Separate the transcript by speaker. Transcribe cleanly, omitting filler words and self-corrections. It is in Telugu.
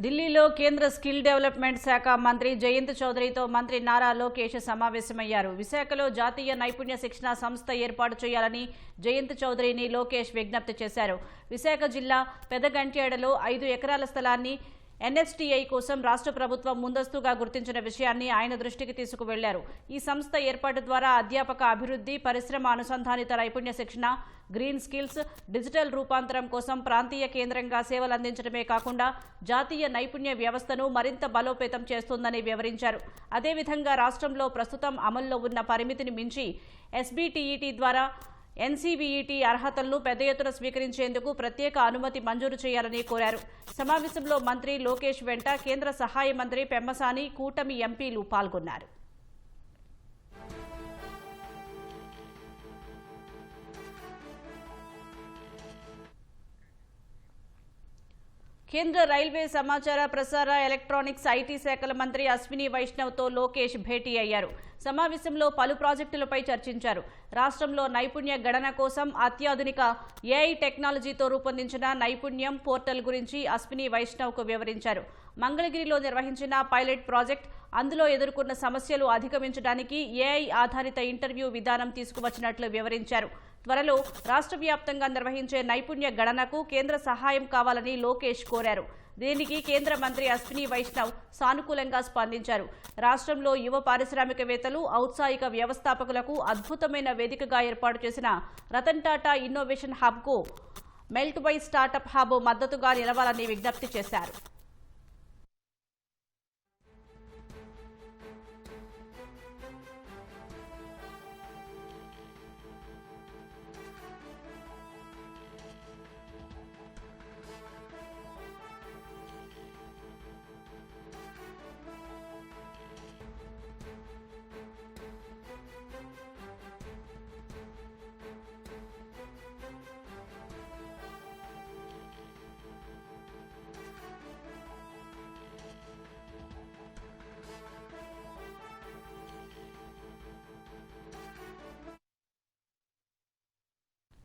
Speaker 1: ఢిల్లీలో కేంద్ర స్కిల్ డెవలప్మెంట్ శాఖ మంత్రి జయంత్ చౌదరితో మంత్రి నారా లోకేష్ సమావేశమయ్యారు. విశాఖలో జాతీయ నైపుణ్య శిక్షణ సంస్థ ఏర్పాటు చేయాలని జయంత్ చౌదరిని లోకేష్ విజ్ఞప్తి చేశారు. విశాఖ జిల్లా పెదగంట్యాడలో 5 ఎకరాల స్థలాన్ని ఎన్ఎస్టీఐ కోసం రాష్ట్ర ప్రభుత్వం ముందస్తుగా గుర్తించిన విషయాన్ని ఆయన దృష్టికి తీసుకువెళ్లారు. ఈ సంస్థ ఏర్పాటు ద్వారా అధ్యాపక అభివృద్ధి, పరిశ్రమ అనుసంధానిత నైపుణ్య శిక్షణ, గ్రీన్ స్కిల్స్, డిజిటల్ రూపాంతరం కోసం ప్రాంతీయ కేంద్రంగా సేవలందించడమే కాకుండా జాతీయ నైపుణ్య వ్యవస్థను మరింత బలోపేతం చేస్తుందని వివరించారు. అదేవిధంగా రాష్ట్రంలో ప్రస్తుతం అమల్లో ఉన్న పరిమితిని మించి ఎస్బీటీఈటీ ద్వారా ఎన్సీబీఈటీ అర్హతలను పెద్ద ఎత్తున స్వీకరించేందుకు ప్రత్యేక అనుమతి మంజూరు చేయాలని కోరారు. సమావేశంలో మంత్రి లోకేష్ వెంట కేంద్ర సహాయ మంత్రి పెమ్మసాని, కూటమి ఎంపీలు పాల్గొన్నారు. కేంద్ర రైల్వే సమాచార ప్రసార ఎలక్ట్రానిక్స్ ఐటీ శాఖల మంత్రి అశ్విని వైష్ణవ్తో లోకేష్ భేటీ అయ్యారు. సమావేశంలో పలు ప్రాజెక్టులపై చర్చించారు. రాష్ట్రంలో నైపుణ్య గణన కోసం అత్యాధునిక ఏఐ టెక్నాలజీతో రూపొందించిన నైపుణ్యం పోర్టల్ గురించి అశ్విని వైష్ణవ్కు వివరించారు. మంగళగిరిలో నిర్వహించిన పైలట్ ప్రాజెక్ట్, అందులో ఎదుర్కొన్న సమస్యలు అధిగమించడానికి ఏఐ ఆధారిత ఇంటర్వ్యూ విధానం తీసుకువచ్చినట్లు వివరించారు. త్వరలో రాష్ట్ర వ్యాప్తంగా నిర్వహించే నైపుణ్య గణనకు కేంద్ర సహాయం కావాలని లోకేష్ కోరారు. దీనికి కేంద్ర మంత్రి అశ్విని వైష్ణవ్ సానుకూలంగా స్పందించారు. రాష్ట్రంలో యువ పారిశ్రామికవేత్తలు, ఔత్సాహిక వ్యవస్థాపకులకు అద్భుతమైన వేదికగా ఏర్పాటు చేసిన రతన్ టాటా ఇన్నోవేషన్ హబ్కు మెల్ట్ బై స్టార్టప్ హబ్ మద్దతుగా నిలవాలని విజ్ఞప్తి చేశారు.